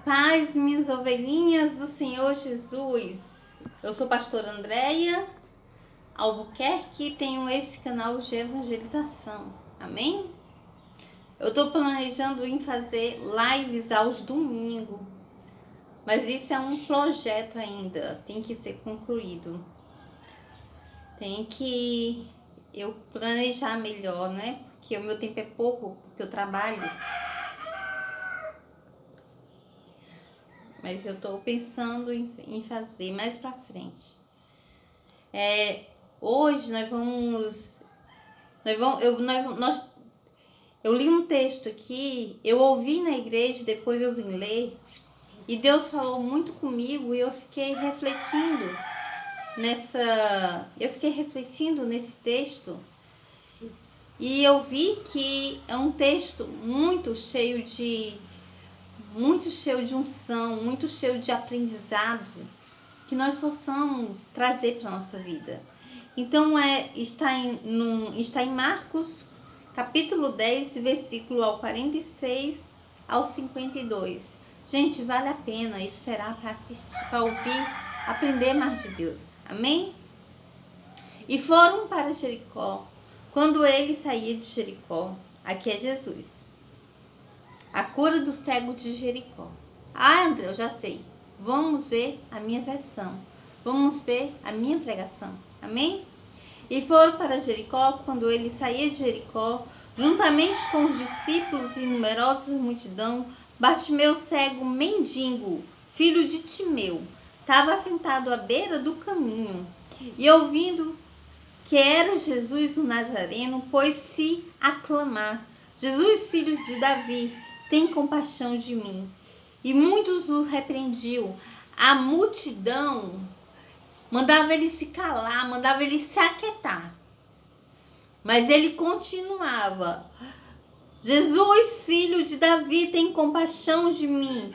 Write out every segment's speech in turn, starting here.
paz, minhas ovelhinhas do Senhor Jesus. Eu sou pastora Andréia Albuquerque e tenho esse canal de evangelização. Amém? Eu estou planejando em fazer lives aos domingos, mas isso é um projeto ainda, tem que ser concluído. Tem que eu planejar melhor, né? Porque o meu tempo é pouco, porque eu trabalho. Mas eu tô pensando em fazer mais pra frente. Hoje eu li um texto aqui, eu ouvi na igreja, depois eu vim ler, e Deus falou muito comigo e eu fiquei refletindo nesse texto. E eu vi que é um texto muito cheio de unção, muito cheio de aprendizado que nós possamos trazer para a nossa vida. Então está em Marcos capítulo 10, versículo ao 46 ao 52. Gente, vale a pena esperar para assistir, para ouvir, aprender mais de Deus. Amém? E foram para Jericó. Quando ele saía de Jericó, aqui é Jesus, a cura do cego de Jericó. André, eu já sei. Vamos ver a minha versão. Vamos ver a minha pregação. Amém? E foram para Jericó. Quando ele saía de Jericó, juntamente com os discípulos e numerosa multidão, Bartimeu, cego, mendigo, filho de Timeu, estava sentado à beira do caminho. E ouvindo que era Jesus o Nazareno, pôs-se a clamar: Jesus, filho de Davi, tem compaixão de mim. E muitos o repreendiam. A multidão mandava ele se calar, mandava ele se aquietar. Mas ele continuava: Jesus, filho de Davi, tem compaixão de mim.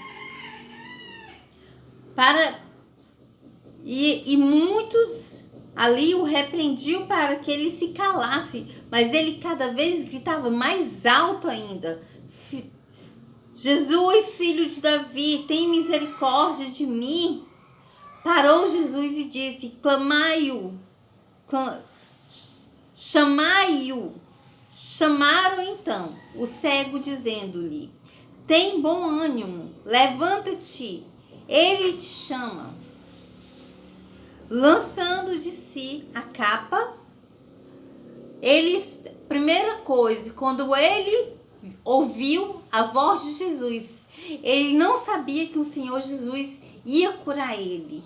E muitos ali o repreendiam para que ele se calasse. Mas ele cada vez gritava mais alto ainda: Jesus, filho de Davi, tem misericórdia de mim. Parou Jesus e disse: clamai-o, chamai-o. Chamaram então o cego, dizendo-lhe: tem bom ânimo, levanta-te, ele te chama. Lançando de si a capa, primeira coisa, quando ele ouviu a voz de Jesus, ele não sabia que o Senhor Jesus ia curar ele,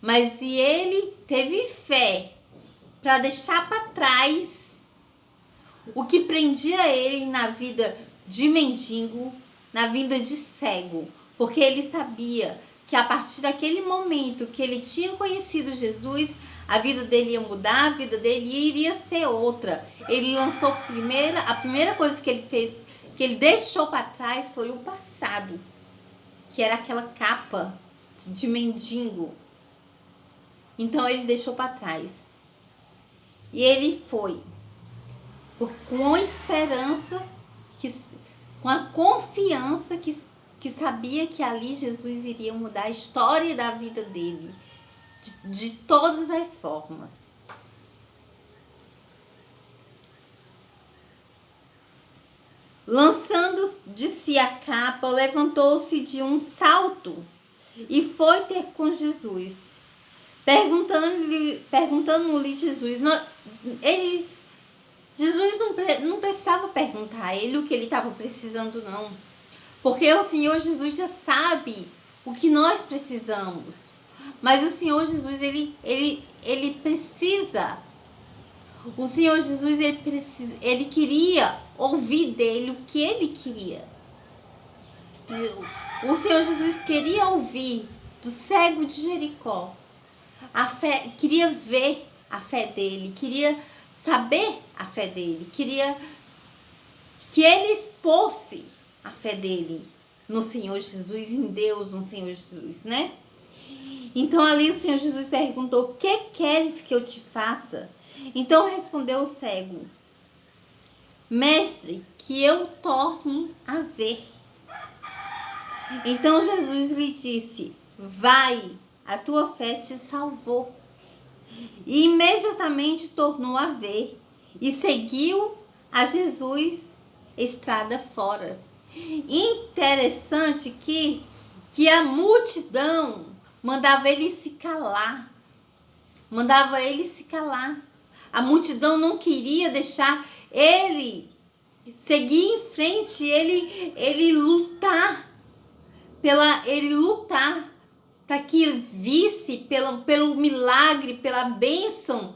mas ele teve fé para deixar para trás o que prendia ele na vida de mendigo, na vida de cego, porque ele sabia que a partir daquele momento que ele tinha conhecido Jesus, a vida dele ia mudar, a vida dele iria ser outra. Ele lançou a primeira coisa que ele fez, que ele deixou para trás, foi o passado, que era aquela capa de mendigo. Então ele deixou para trás. E ele foi com a esperança, com a confiança que sabia que ali Jesus iria mudar a história da vida dele, de todas as formas. Lançando de si a capa, levantou-se de um salto e foi ter com Jesus. Perguntando-lhe Jesus, Jesus não precisava perguntar a ele o que ele estava precisando, não. Porque o Senhor Jesus já sabe o que nós precisamos. Mas o Senhor Jesus, ele precisa. O Senhor Jesus, ele queria ouvir dele o que ele queria. O Senhor Jesus queria ouvir do cego de Jericó. Queria ver a fé dele, queria saber a fé dele, queria que ele expôsse a fé dele no Senhor Jesus, em Deus, no Senhor Jesus, né? Então ali o Senhor Jesus perguntou: o que queres que eu te faça? Então respondeu o cego: mestre, que eu torne a ver. Então Jesus lhe disse: vai, a tua fé te salvou. E imediatamente tornou a ver e seguiu a Jesus estrada fora. Interessante que a multidão mandava ele se calar. Mandava ele se calar. A multidão não queria deixar ele seguir em frente, ele lutar para que visse pelo milagre, pela bênção,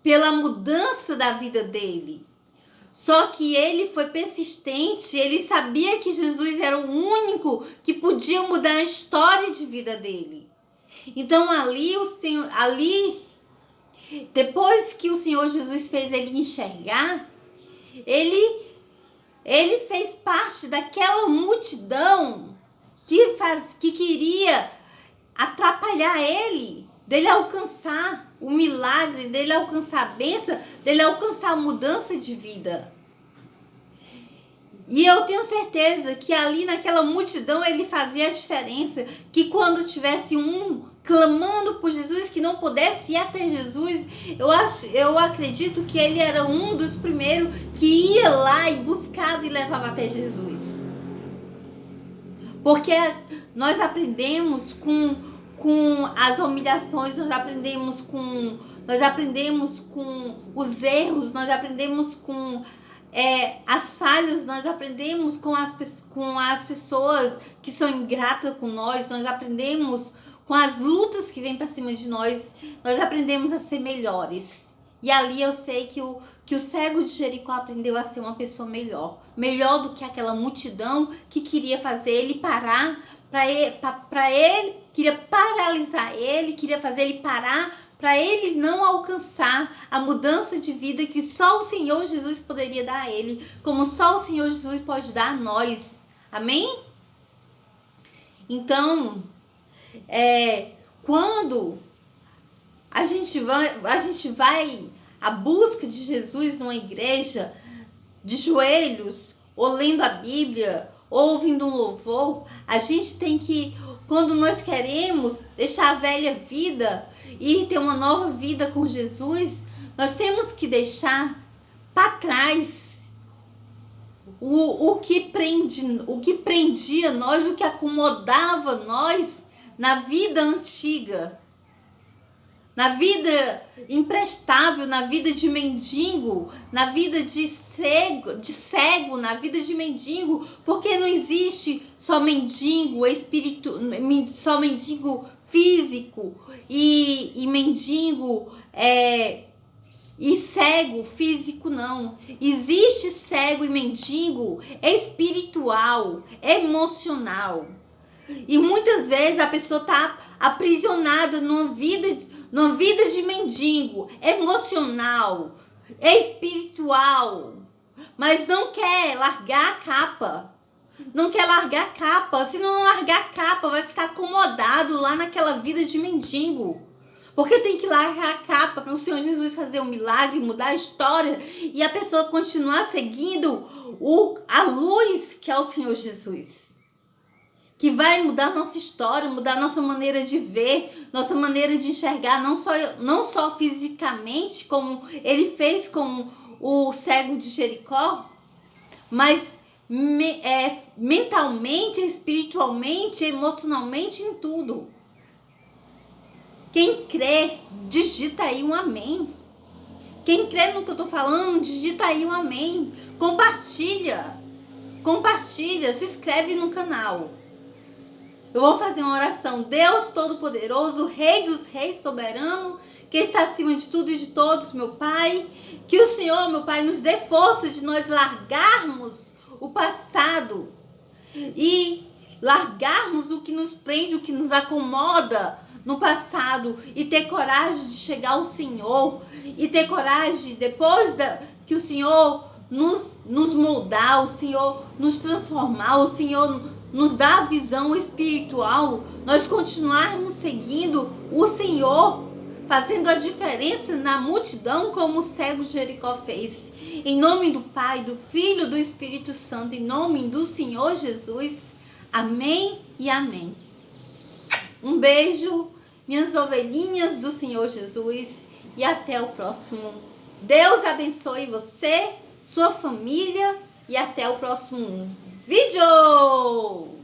pela mudança da vida dele. Só que ele foi persistente, ele sabia que Jesus era o único que podia mudar a história de vida dele. Então depois que o Senhor Jesus fez ele enxergar, ele fez parte daquela multidão que queria atrapalhar ele, dele alcançar o milagre, dele alcançar a bênção, dele alcançar a mudança de vida. E eu tenho certeza que ali naquela multidão ele fazia a diferença, que quando tivesse um clamando por Jesus, que não pudesse ir até Jesus, eu acredito que ele era um dos primeiros que ia lá e buscava e levava até Jesus. Porque nós aprendemos com as humilhações, nós aprendemos com os erros, nós aprendemos com as falhas, nós aprendemos com as pessoas que são ingratas com nós aprendemos com as lutas que vêm para cima de nós aprendemos a ser melhores. E ali eu sei que o cego de Jericó aprendeu a ser uma pessoa melhor do que aquela multidão que queria fazer ele parar, queria paralisar ele, queria fazer ele parar, para ele não alcançar a mudança de vida que só o Senhor Jesus poderia dar a ele, como só o Senhor Jesus pode dar a nós. Amém? Então, quando a gente vai à busca de Jesus numa igreja, de joelhos, ou lendo a Bíblia, ou ouvindo um louvor, a gente tem que, quando nós queremos deixar a velha vida e ter uma nova vida com Jesus, nós temos que deixar para trás o que prendia nós, o que acomodava nós na vida antiga, na vida imprestável, na vida de mendigo, na vida de cego, na vida de mendigo, porque não existe só mendigo só mendigo físico e mendigo e cego físico, não. Existe cego e mendigo espiritual, emocional. E muitas vezes a pessoa está aprisionada numa vida de mendigo, emocional, espiritual, mas não quer largar a capa. Não quer largar a capa. Se não largar a capa, vai ficar acomodado lá naquela vida de mendigo. Porque tem que largar a capa para o Senhor Jesus fazer um milagre, mudar a história e a pessoa continuar seguindo a luz que é o Senhor Jesus. Que vai mudar nossa história, mudar nossa maneira de ver, nossa maneira de enxergar, não só fisicamente, como ele fez com o cego de Jericó, mas mentalmente, espiritualmente, emocionalmente, em tudo. Quem crê, digita aí um amém. Quem crê no que eu estou falando, digita aí um amém. Compartilha, se inscreve no canal. Eu vou fazer uma oração. Deus Todo-Poderoso, Rei dos Reis, soberano, que está acima de tudo e de todos, meu Pai. Que o Senhor, meu Pai, nos dê força de nós largarmos o passado e largarmos o que nos prende, o que nos acomoda no passado e ter coragem de chegar ao Senhor e ter coragem, depois que o Senhor nos moldar, o Senhor nos transformar, o Senhor nos dá a visão espiritual, nós continuarmos seguindo o Senhor, fazendo a diferença na multidão como o cego de Jericó fez. Em nome do Pai, do Filho e do Espírito Santo, em nome do Senhor Jesus. Amém e amém. Um beijo, minhas ovelhinhas do Senhor Jesus, e até o próximo. Deus abençoe você, sua família, e até o próximo vídeo!